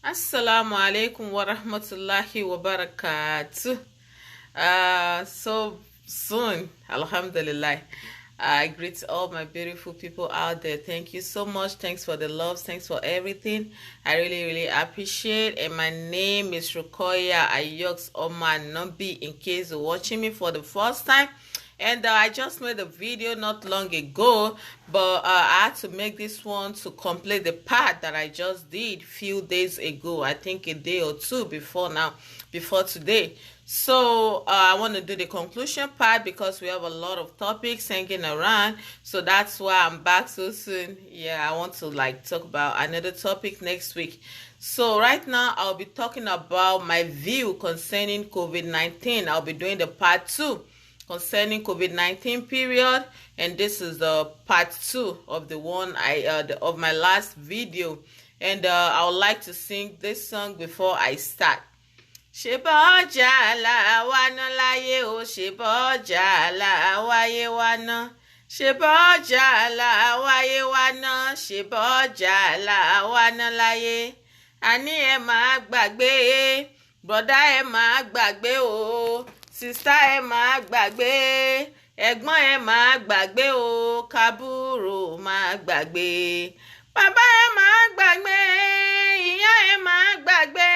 Assalamu alaikum wa rahmatullahi wa barakatuh. So soon, Alhamdulillah. I greet all my beautiful people out there. Thank you so much. Thanks for the love. Thanks for everything. I really appreciate. And my name is Rukoya Ayoks Oman Nombi, in case you're watching me for the first time. And I just made a video not long ago, but I had to make this one to complete the part that I just did few days ago. I think a day or two before today. So I want to do the conclusion part because we have a lot of topics hanging around. So that's why I'm back so soon. Yeah, I want to talk about another topic next week. So right now I'll be talking about my view concerning COVID-19. I'll be doing the part 2 concerning COVID-19 period, and this is the part 2 of the one of my last video. And I would like to sing this song before I start. Sheboja la wana laye o sheboja la waye wana. Sheboja la waye wana. Sheboja la wana laye. Àní ẹ má gbàgbé, brother ẹ má gbàgbé o, sister ẹ má gbàgbé, ẹ̀gbọ́n ẹ má gbàgbé o, kábúrò má gbàgbé, bàbá ẹ má gbàgbé, ìyá ẹ má gbàgbé,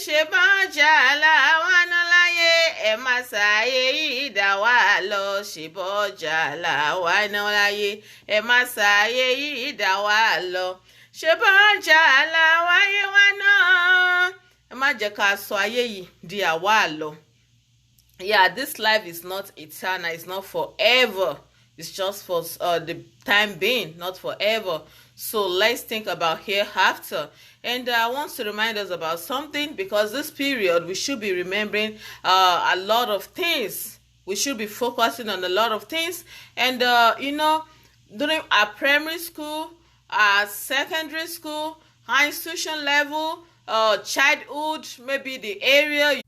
ṣèbọjà làwọn náà láyé, ẹ má ṣàyè yìí dá wà lọ, ṣèbọjà làwọn náà láyé, ẹ má ṣàyè yìí dá wà lọ, ṣèbọjà làwọn ayé wa náà, ẹ má jẹ́ ká sọ ayé yìí di àwa lọ. Yeah, this life is not eternal, it's not forever, it's just for the time being, not forever. So let's think about hereafter. And I want to remind us about something, because this period we should be remembering a lot of things. We should be focusing on a lot of things. And during our primary school, our secondary school, high institution level, childhood, maybe the area.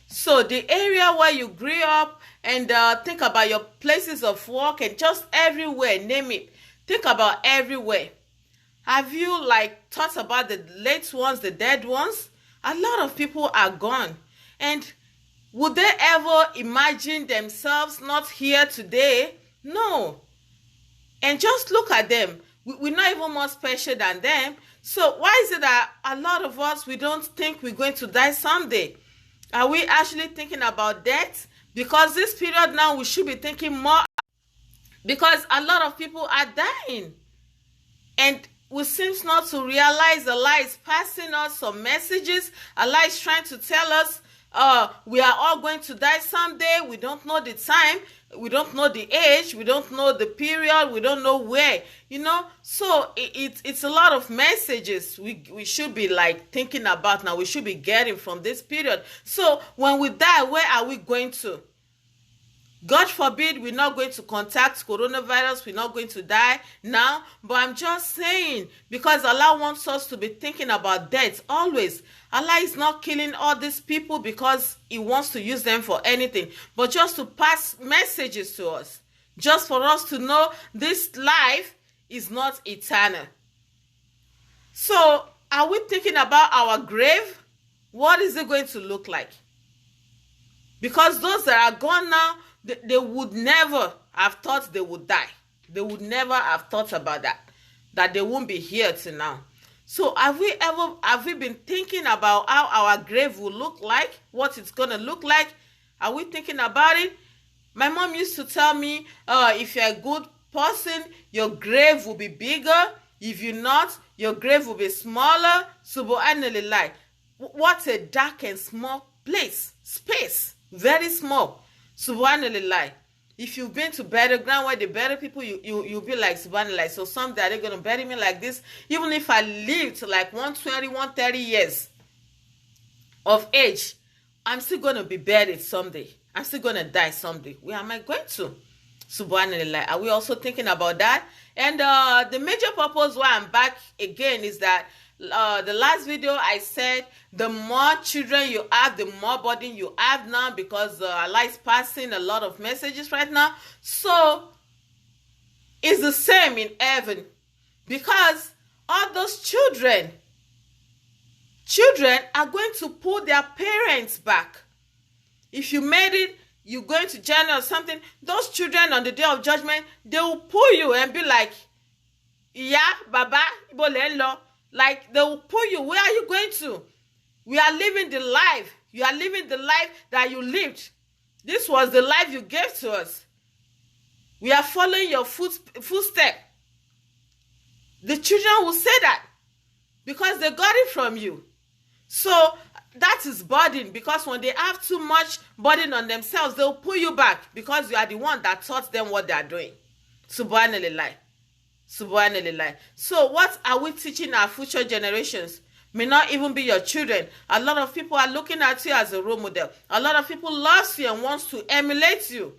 So the area where you grew up, and think about your places of work, and just everywhere, name it. Think about everywhere. Have you thought about the late ones, the dead ones? A lot of people are gone. And would they ever imagine themselves not here today? No. And just look at them. We're not even more special than them. So why is it that a lot of us, we don't think we're going to die someday? Are we actually thinking about death? Because this period now, we should be thinking more, because a lot of people are dying. And we seem not to realize Allah is passing us some messages. Allah is trying to tell us we are all going to die someday. We don't know the time. We don't know the age. We don't know the period. We don't know where. So it's a lot of messages we should be thinking about now. We should be getting from this period. So when we die, where are we going to? God forbid we're not going to contact coronavirus, we're not going to die now. But I'm just saying, because Allah wants us to be thinking about death always. Allah is not killing all these people because He wants to use them for anything, but just to pass messages to us. Just for us to know this life is not eternal. So, are we thinking about our grave? What is it going to look like? Because those that are gone now, they would never have thought they would die. They would never have thought about that they won't be here till now. So have we been thinking about how our grave will look like, what it's going to look like? Are we thinking about it? My mom used to tell me, if you're a good person, your grave will be bigger. If you're not, your grave will be smaller. Subhanallah. What a dark and small space. Very small. Subhanallah. If you've been to burial ground where they bury people, you'll be like, subhanallah. So someday are they going to bury me like this? Even if I lived to 120, 130 years of age, I'm still going to be buried someday. I'm still going to die someday. Where am I going to? Subhanallah. Are we also thinking about that? And the major purpose why I'm back again is that the last video I said, the more children you have, the more burden you have now, because Allah is passing a lot of messages right now. So it's the same in heaven, because all those children Children are going to pull their parents back. If you made it, you're going to jail or something, those children on the day of judgment, they will pull you and be like, yeah, Baba, ibo le n lọ. Like, they will pull you. Where are you going to? We are living the life. You are living the life that you lived. This was the life you gave to us. We are following your footstep. The children will say that because they got it from you. So that is burden, because when they have too much burden on themselves, they'll pull you back because you are the one that taught them what they are doing. Subhanallah. Subhanallah. So what are we teaching our future generations? May not even be your children. A lot of people are looking at you as a role model. A lot of people love you and wants to emulate you.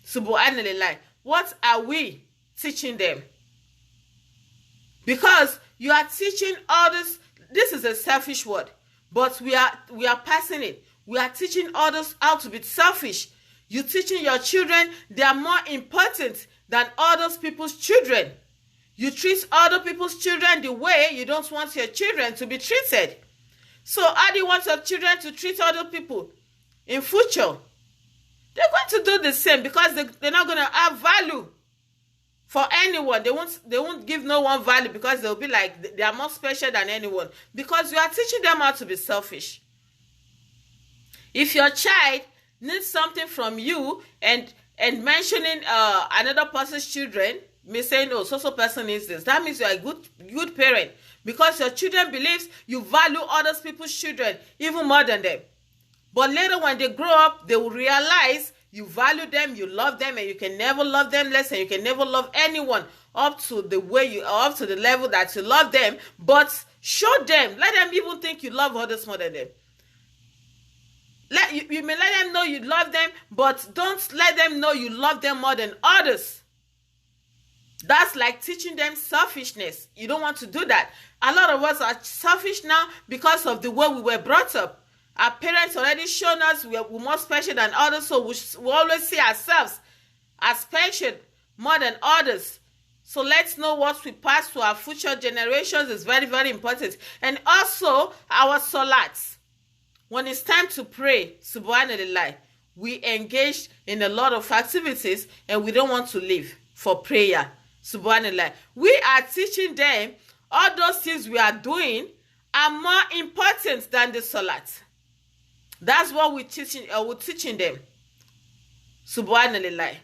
Subhanallah. What are we teaching them? Because you are teaching others. This is a selfish word, but we are passing it. We are teaching others how to be selfish. You're teaching your children they are more important than other people's children. You treat other people's children the way you don't want your children to be treated. So how do you want your children to treat other people in future? They're going to do the same because they're not going to have value for anyone. They won't give no one value because they'll be like they are more special than anyone, because you are teaching them how to be selfish. If your child needs something from you and mentioning another person's children, me saying, oh, so person needs this, that means you are a good parent, because your children believes you value other people's children even more than them. But later when they grow up, they will realize you value them, you love them, and you can never love them less, and you can never love anyone up to the level that you love them. But show them, let them even think you love others more than them. You may let them know you love them, but don't let them know you love them more than others. That's like teaching them selfishness. You don't want to do that. A lot of us are selfish now because of the way we were brought up. Our parents already shown us we're more special than others, so we always see ourselves as special more than others. So let's know what we pass to our future generations is very, very important. And also our salats. When it's time to pray, subhanallah, we engage in a lot of activities and we don't want to leave for prayer. Subhanallah. We are teaching them all those things we are doing are more important than the salat. That's what we're teaching them. Subhanallah.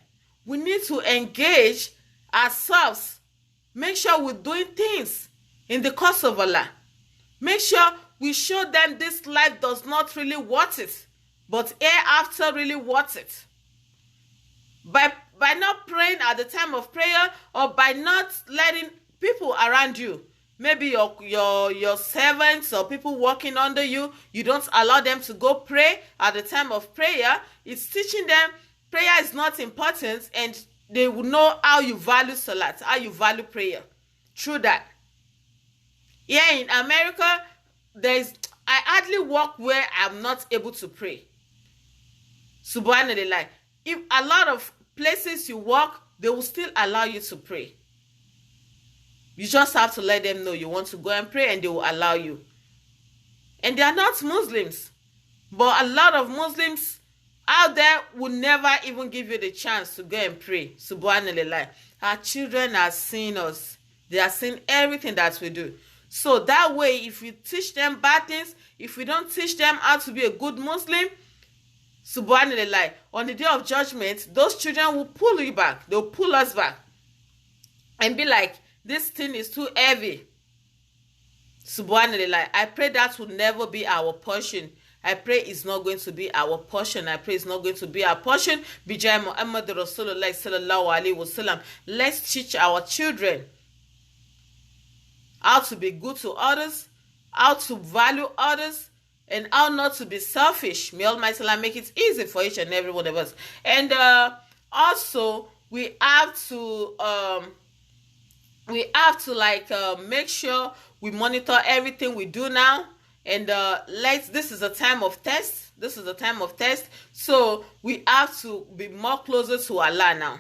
We need to engage ourselves. Make sure we're doing things in the cause of Allah. Make sure we show them this life does not really worth it, but hereafter really worth it. By not praying at the time of prayer, or by not letting people around you, maybe your servants or people working under you, you don't allow them to go pray at the time of prayer. It's teaching them prayer is not important, and they will know how you value salat, how you value prayer through that. Here in America, I hardly walk where I'm not able to pray. Subhanallah. If a lot of places you walk, they will still allow you to pray. You just have to let them know you want to go and pray, and they will allow you. And they are not Muslims, but a lot of Muslims out there will never even give you the chance to go and pray. Subhanallah. Our children are seeing us. They are seeing everything that we do. So that way, if we teach them bad things, if we don't teach them how to be a good Muslim, subhanallah, on the day of judgment, those children will pull you back. They'll pull us back and be like, this thing is too heavy. Subhanallah. I pray that will never be our portion. I pray it's not going to be our portion. I pray it's not going to be our portion. Bijay Muhammad Rasulullah sallallahu alaihi wasallam. Let's teach our children how to be good to others, how to value others, and how not to be selfish. May Almighty Allah make it easy for each and every one of us. And also, we have to make sure we monitor everything we do now. And this is a time of test. This is a time of test. So we have to be more closer to Allah now.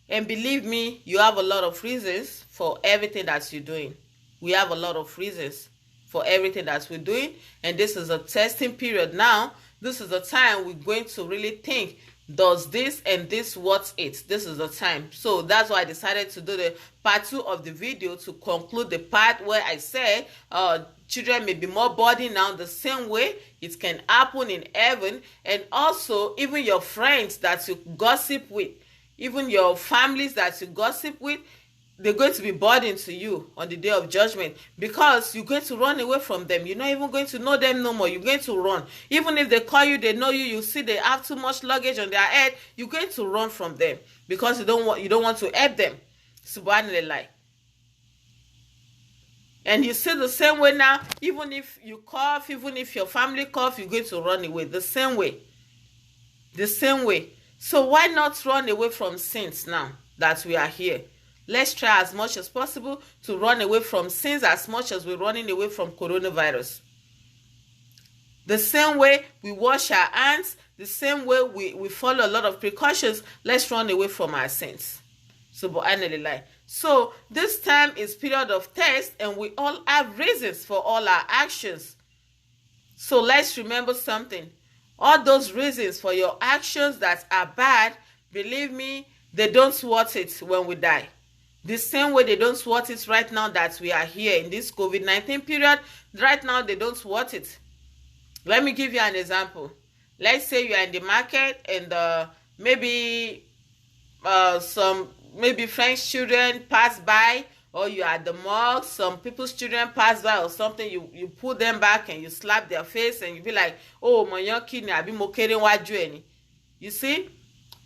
And believe me, you have a lot of reasons for everything that you're doing. We have a lot of reasons. for everything that we're doing. And this is a testing period now. This is the time we're going to really think, does this and this worth it? This is the time. So that's why I decided to do the part 2 of the video to conclude the part where I said children may be more burdened now, the same way it can happen in heaven. And also even your friends that you gossip with, even your families that you gossip with, they're going to be burdened to you on the day of judgment, because you're going to run away from them. You're not even going to know them no more. You're going to run. Even if they call you, they know you, you see they have too much luggage on their head, you're going to run from them because you don't want to help them. Subhanallah. And you see the same way now, even if you cough, even if your family cough, you're going to run away the same way. The same way. So why not run away from sins now that we are here? Let's try as much as possible to run away from sins as much as we're running away from coronavirus. The same way we wash our hands, the same way we follow a lot of precautions, let's run away from our sins. Subhanallah. So this time is period of test, and we all have reasons for all our actions. So let's remember something. All those reasons for your actions that are bad, believe me, they don't worth it when we die. The same way they don't worth it right now that we are here in this COVID-19 period, right now they don't worth it. Let me give you an example. Let's say you are in the market and maybe some French children pass by, or you are at the mall, some people's children pass by or something, you pull them back and you slap their face and you be like, oh, my young kid, I be mokering waju any. You see?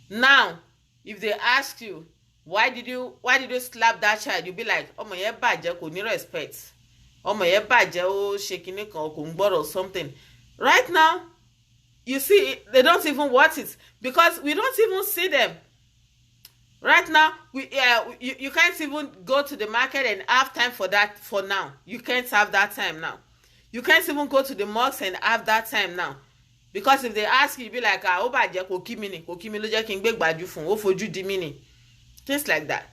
Now, if they ask you, why did you slap that child? You be like, oh my baje ko ni respect. Oh my baje o shekini kan ko ngboro or something. Right now, you see, they don't even want it because we don't even see them. Right now, you can't even go to the market and have time for that for now. You can't have that time now. You can't even go to the mosque and have that time now. Because if they ask you, you be like, ah, baje ko kimi lo je kin gbe gbaju fun, o foju di mi ni. Things like that.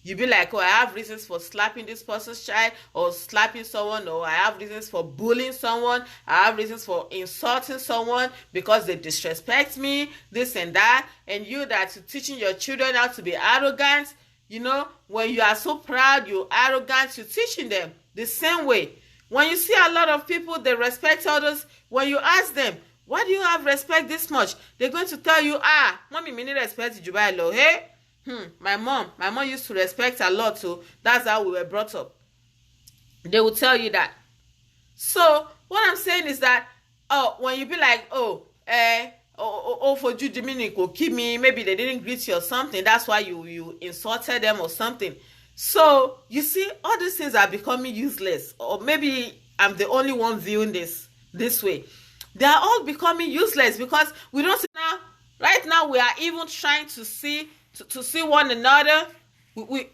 You be like, oh, I have reasons for slapping this person's child or slapping someone, or I have reasons for bullying someone, I have reasons for insulting someone because they disrespect me, this and that. And you that you're teaching your children how to be arrogant, you know, when you are so proud, you're arrogant, you're teaching them the same way. When you see a lot of people, they respect others, when you ask them, why do you have respect this much? They're going to tell you, mommy, me need respect you by law, hey? My mom used to respect a lot, so that's how we were brought up. They will tell you that. So what I'm saying is that, when you be like, for you Dominic or Kimi, maybe they didn't greet you or something, that's why you insulted them or something. So you see, all these things are becoming useless, or maybe I'm the only one viewing this way. They are all becoming useless because we don't now. Right now, we are even trying to see one another. We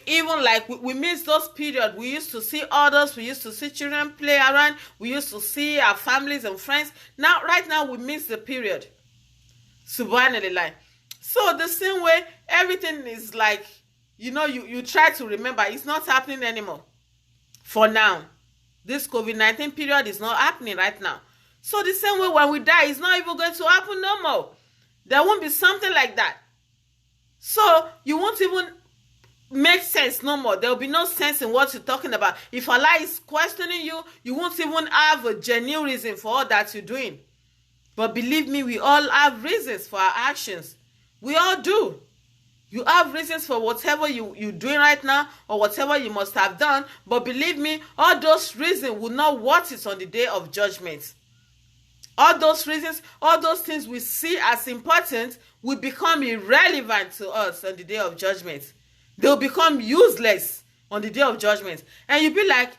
even like we miss those periods. We used to see others. We used to see children play around. We used to see our families and friends. Now, right now, we miss the period. Subhanallah. So the same way, everything is like, you try to remember. It's not happening anymore. For now, this COVID-19 period is not happening right now. So the same way, when we die, it's not even going to happen no more. There won't be something like that. So you won't even make sense no more. There will be no sense in what you're talking about. If Allah is questioning you, you won't even have a genuine reason for all that you're doing. But believe me, we all have reasons for our actions. We all do. You have reasons for whatever you're doing right now or whatever you must have done. But believe me, all those reasons will not worth it on the day of judgment. All those reasons, all those things we see as important will become irrelevant to us on the day of judgment. They'll become useless on the day of judgment. And you'll be like,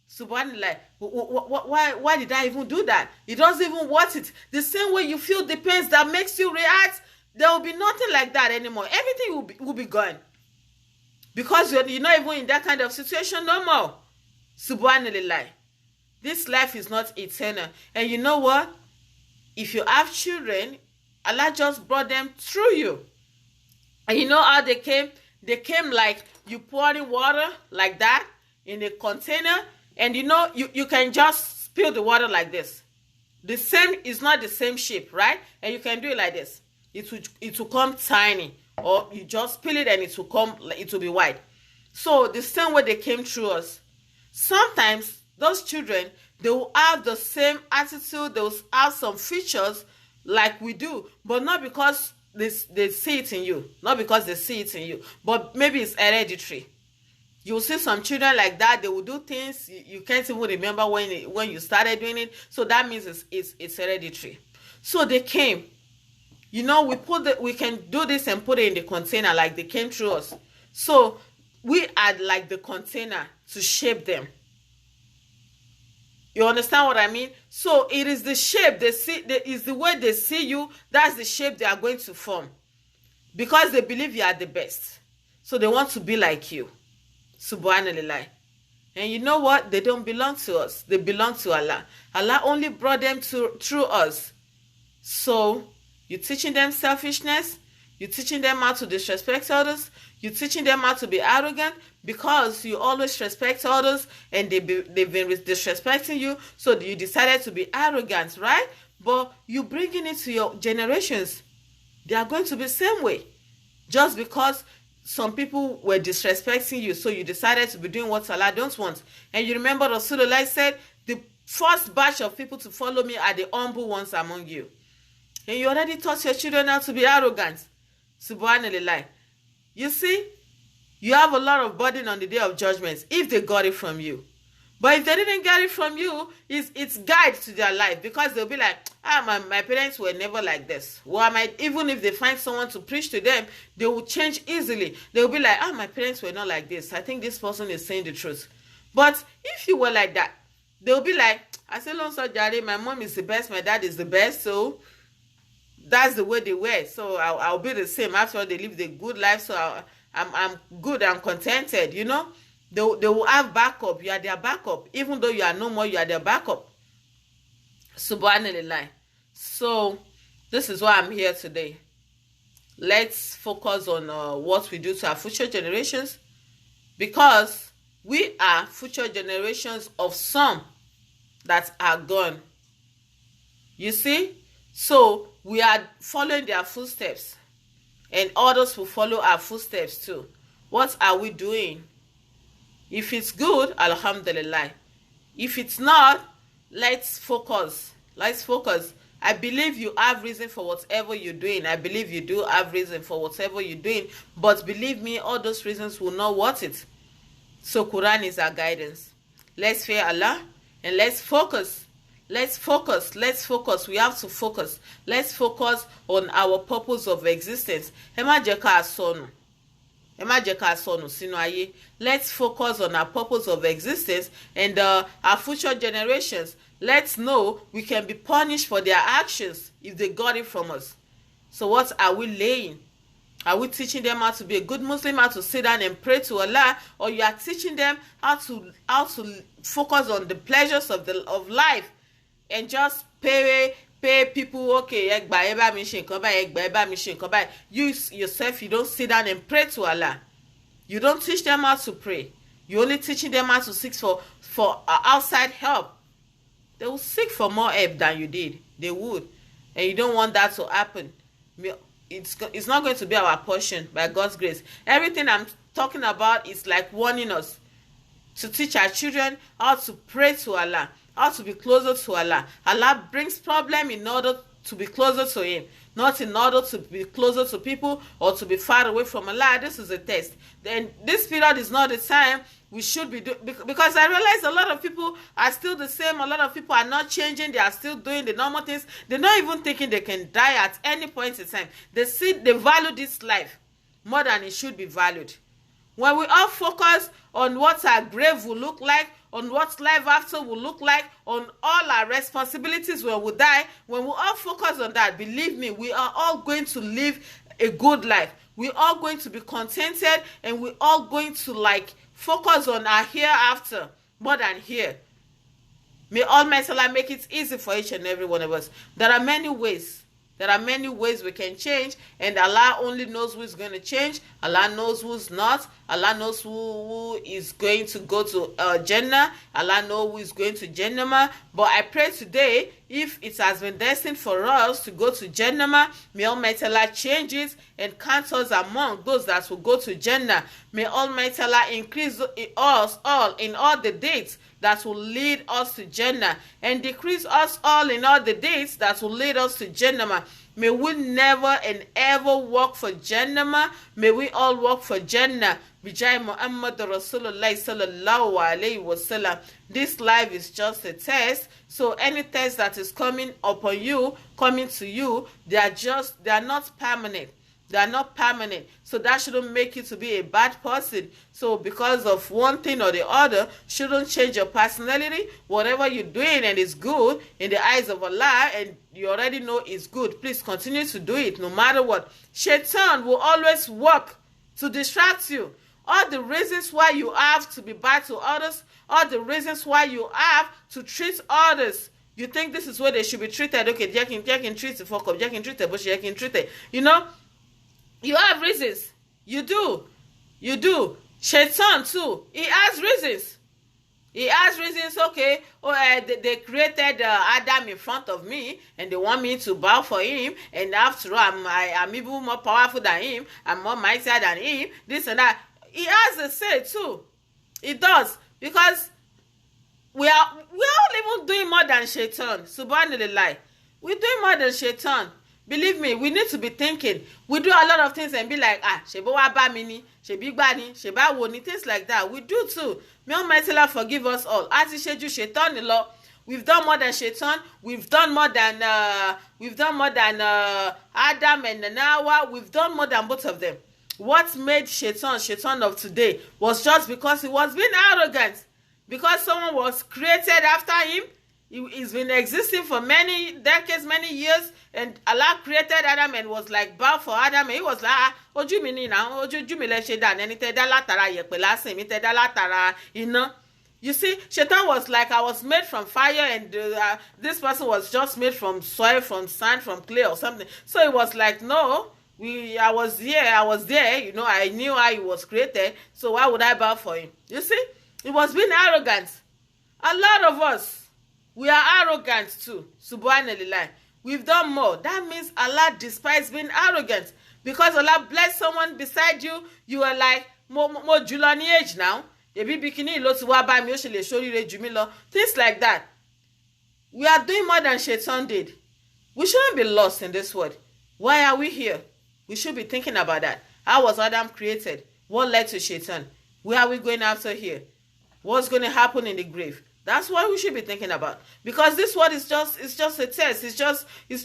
Subhanallah, why did I even do that? It doesn't even worth it. The same way you feel the pains that makes you react, there will be nothing like that anymore. Everything will be gone. Because you're not even in that kind of situation no more. Subhanallah. This life is not eternal. And you know what? If you have children, Allah just brought them through you. And you know how they came? They came like you pouring water like that in a container, And you can just spill the water like this. The same is not the same shape, right? And you can do it like this. It will come tiny, or you just spill it and it will be wide. So the same way they came through us. Sometimes those children, they will have the same attitude, they will have some features like we do, but not because they see it in you, but maybe it's hereditary. You'll see some children like that, they will do things you can't even remember when you started doing it. So that means it's hereditary. So they came. We can do this and put it in the container like they came through us. So we are like the container to shape them. You understand what I mean? So it is the shape they see, is the way they see you, that's the shape they are going to form. Because they believe you are the best. So they want to be like you. Subhanallah. And you know what? They don't belong to us. They belong to Allah. Allah only brought them through us. So you're teaching them selfishness. You're teaching them how to disrespect others. You're teaching them how to be arrogant because you always respect others and they've been disrespecting you. So you decided to be arrogant, right? But you bringing it to your generations. They are going to be the same way. Just because some people were disrespecting you, so you decided to be doing what Allah don't want. And you remember Rasulullah said, the first batch of people to follow me are the humble ones among you. And you already taught your children how to be arrogant. Subhanallah. You see, you have a lot of burden on the day of judgment if they got it from you. But if they didn't get it from you, it's guide to their life, because they'll be like, my parents were never like this. Well, even if they find someone to preach to them, they will change easily. They'll be like, my parents were not like this. I think this person is saying the truth. But if you were like that, they'll be like, I say, my mom is the best, my dad is the best, so that's the way they were. So I'll be the same. After all, they live the good life, so I'm good, I'm contented, They will have backup. You are their backup. Even though you are no more, you are their backup. Subhanallah. So, this is why I'm here today. Let's focus on what we do to our future generations. Because we are future generations of some that are gone. You see? So, we are following their footsteps. And others will follow our footsteps too. What are we doing? If it's good, alhamdulillah. If it's not, let's focus. I believe you have reason for whatever you're doing. I believe you do have reason for whatever you're doing. But believe me, all those reasons will not worth it. So Quran is our guidance. Let's fear Allah and let's focus. Let's focus. We have to focus. Let's focus on our purpose of existence. Let's focus on our purpose of existence and our future generations. Let's know we can be punished for their actions if they got it from us. So what are we laying? Are we teaching them how to be a good Muslim, how to sit down and pray to Allah, or you are teaching them how to focus on the pleasures of life and just pay people, okay, you yourself, you don't sit down and pray to Allah. You don't teach them how to pray. You're only teaching them how to seek for outside help. They will seek for more help than you did. They would. And you don't want that to happen. It's not going to be our portion by God's grace. Everything I'm talking about is like warning us to teach our children how to pray to Allah, how to be closer to Allah. Allah brings problem in order to be closer to Him, not in order to be closer to people or to be far away from Allah. This is a test. Then this period is not the time we should be doing, because I realize a lot of people are still the same. A lot of people are not changing. They are still doing the normal things. They're not even thinking they can die at any point in time. They value this life more than it should be valued. When we all focus on what our grave will look like, on what life after will look like, on all our responsibilities when we die, when we all focus on that, believe me, we are all going to live a good life. We're all going to be contented, and we're all going to focus on our hereafter more than here. May Almighty Allah make it easy for each and every one of us. There are many ways There are many ways we can change, and Allah only knows who is going to change. Allah knows who's not. Allah knows who is going to go to Jannah. Allah knows who is going to Jannah. But I pray today, if it has been destined for us to go to Jannah, may Almighty Allah change it and count us among those that will go to Jannah. May Almighty Allah increase us all in all the deeds that will lead us to Jannah, and decrease us all in all the deeds that will lead us to Jannah. May we never and ever work for Jannah. May we all work for Jannah. Bijay Muhammad Rasulullah sallallahu alayhi wasallam. This life is just a test. So any test that is coming upon you, coming to you, they are not permanent. They are not permanent. So that shouldn't make you to be a bad person. So because of one thing or the other, shouldn't change your personality. Whatever you're doing and it's good in the eyes of Allah, and you already know it's good, please continue to do it no matter what. Shaitan will always work to distract you. All the reasons why you have to be bad to others, all the reasons why you have to treat others. You think this is where they should be treated. Okay, Jack can treat it, fuck up, Jack can treat it, but Jack can treat it. You know? You have reasons. You do. You do. Shaitan too. He has reasons. He has reasons. Okay. They created Adam in front of me, and they want me to bow for him. And after all, I'm even more powerful than him. I'm more mightier than him. This and that. He has a say too. He does, because we are all even doing more than Shaitan. Subhanallah. We're doing more than Shaitan. Believe me, we need to be thinking. We do a lot of things and be like, shebo wa ba mi ni, shebi gba ni, sheba wo ni, things like that. We do too. May Almighty Allah forgive us all. As he said, you Shaitan the law. We've done more than Shaitan. We've done more than Adam and Noah. We've done more than both of them. What made Shaitan of today was just because he was being arrogant. Because someone was created after him. He's been existing for many decades, many years, and Allah created Adam and was like bow for Adam, and he was like, ojú mi ni now, ojú mi lè ṣe dà ní tẹ́ dá látara yẹ̀pẹ̀ lásán, mi tẹ́ dá látara iná. You see, Shaitan was like, I was made from fire, and this person was just made from soil, from sand, from clay or something. So it was like, no, I was there, you know, I knew how he was created, so why would I bow for him? You see, it was being arrogant. A lot of us, we are arrogant too. Subhanallah. We've done more. That means Allah despises being arrogant. Because Allah bless someone beside you, you are like, mo jùlọ ní age now. Ebi bikini lo ti wá bá mi, ó ṣe lè ṣoríire jù mí lọ. Things like that. We are doing more than Shaitan did. We shouldn't be lost in this world. Why are we here? We should be thinking about that. How was Adam created? What led to Shaitan? Where are we going after here? What's going to happen in the grave? That's what we should be thinking about. Because this word is just a test. It's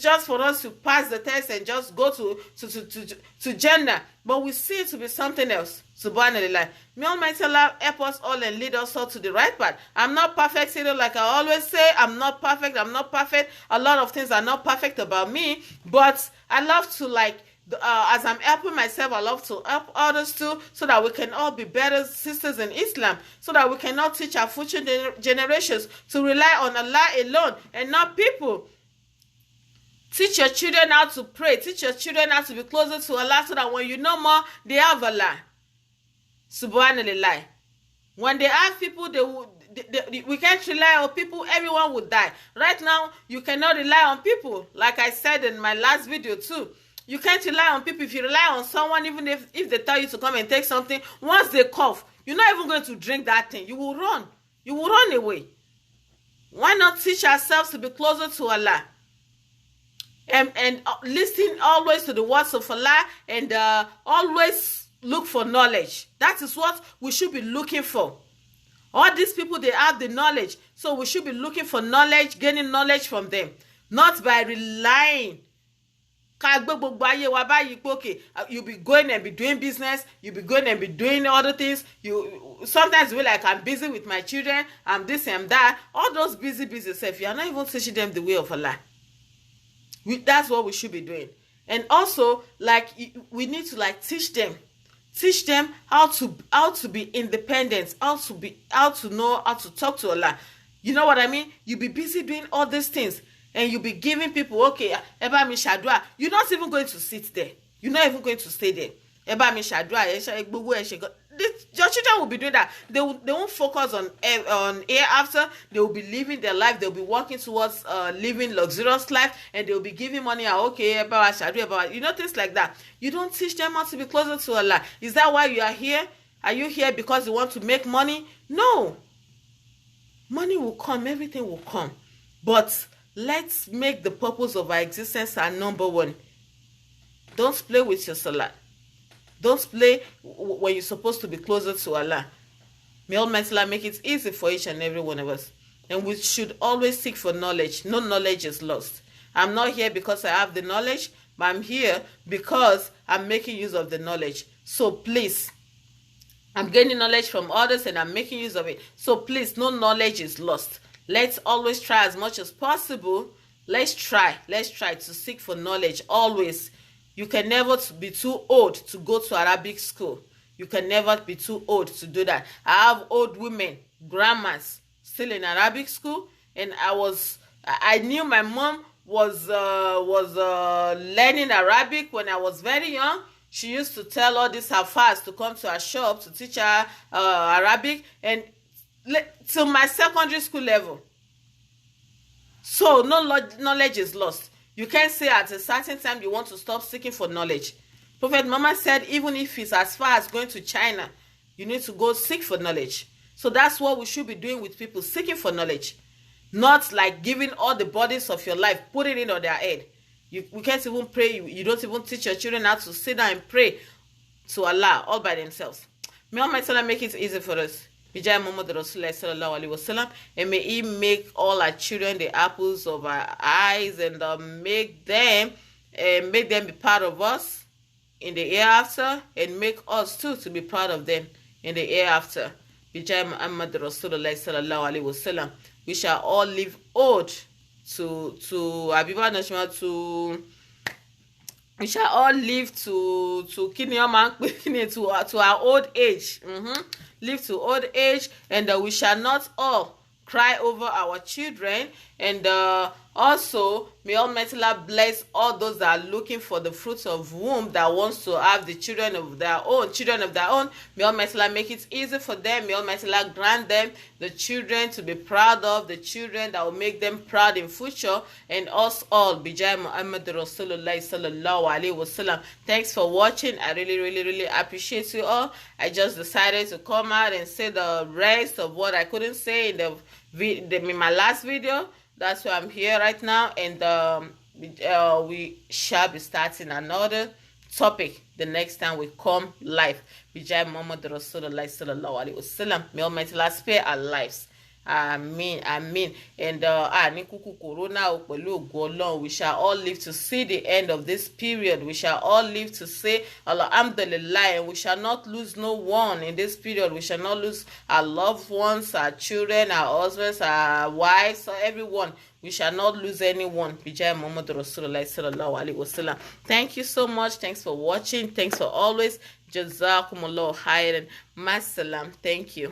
just for us to pass the test and just go to Jannah. But we see it to be something else. Subhanallah. May Almighty Allah help us all and lead us all to the right path. I'm not perfect, like I always say. I'm not perfect. A lot of things are not perfect about me. But I love to as I'm helping myself, I love to help others too, so that we can all be better sisters in Islam, so that we can all teach our future generations to rely on Allah alone and not people. Teach your children how to pray. Teach your children how to be closer to Allah, so that when you know more, they have Allah. Subhanallah. When they have people, we can't rely on people. Everyone will die. Right now, you cannot rely on people. Like I said in my last video too. You can't rely on people. If you rely on someone, even if they tell you to come and take something, once they cough, you're not even going to drink that thing. You will run. You will run away. Why not teach ourselves to be closer to Allah? And listen always to the words of Allah, and always look for knowledge. That is what we should be looking for. All these people, they have the knowledge. So we should be looking for knowledge, gaining knowledge from them. Not by relying. You'll be going and be doing business, you'll be going and be doing other things. You sometimes be like, I'm busy with my children, I'm this and that. All those busy stuff, you are not even teaching them the way of Allah. That's what we should be doing. And also, we need to teach them how to be independent, how to know how to talk to Allah. You know what I mean? You be busy doing all these things, and you be giving people, okay, eba mi shadua, you're not even going to sit there. You're not even going to stay there. Eba mi shadua, your children will be doing that. They won't focus on hereafter. They will be living their life. They'll be working towards living luxurious life, and they'll be giving money out. Okay, eba shadua, eba, things like that. You don't teach them how to be closer to Allah. Is that why you are here? Are you here because you want to make money? No. Money will come, everything will come. But let's make the purpose of our existence our number one. Don't play with your salah. Don't play when you're supposed to be closer to Allah. May Almighty Allah make it easy for each and every one of us. And we should always seek for knowledge. No knowledge is lost. I'm not here because I have the knowledge, but I'm here because I'm making use of the knowledge. So please, I'm gaining knowledge from others and I'm making use of it. So please, no knowledge is lost. Let's always try as much as possible. Let's try to seek for knowledge always. You can never be too old to go to Arabic school. You can never be too old to do that. I have old women, grandmas, still in Arabic school, and I knew my mom was learning Arabic when I was very young. She used to tell all these Hafas to come to her shop to teach her Arabic, and till my secondary school level. So no knowledge is lost. You can't say at a certain time you want to stop seeking for knowledge. Prophet Muhammad said even if it's as far as going to China, you need to go seek for knowledge. So that's what we should be doing with people, seeking for knowledge. Not like giving all the burdens of your life, putting it on their head. We can't even pray. You don't even teach your children how to sit down and pray to Allah all by themselves. May Almighty Allah make it easy for us. Bijay Muhammad Rasulullah sallallahu alaihi wasallam, and may He make all our children the apples of our eyes, and make them be part of us in the hereafter, and make us too to be proud of them in the hereafter. Bijay Muhammad Rasulullah sallallahu alaihi wasallam. We shall all live old to Abiba Nashma to. We shall all live to our old age. Live to old age, and we shall not all cry over our children. And also, may Almighty Allah bless all those that are looking for the fruits of womb, that wants to have the children of their own. May Almighty Allah make it easy for them. May Almighty Allah grant them the children to be proud of, the children that will make them proud in future, and us all. Bijay Muhammad Rasulullah sallallahu alaihi wasallam. Thanks for watching. I really appreciate you all. I just decided to come out and say the rest of what I couldn't say in my last video. That's why I'm here right now, and we shall be starting another topic the next time we come live. Bijay Muhammad Rasulullah sallallahu alaihi wasallam. May Almighty Allah spare our lives. Amen. And corona, we shall all live to see the end of this period. We shall all live to say Alhamdulillah, and we shall not lose no one in this period. We shall not lose our loved ones, our children, our husbands, our wives, or everyone. We shall not lose anyone. Bijay Muhammad Rasulullah sallallahu alaihi wasallam. Thank you so much. Thanks for watching. Thanks for always. Jazakumullah khairan. Masalam. Thank you.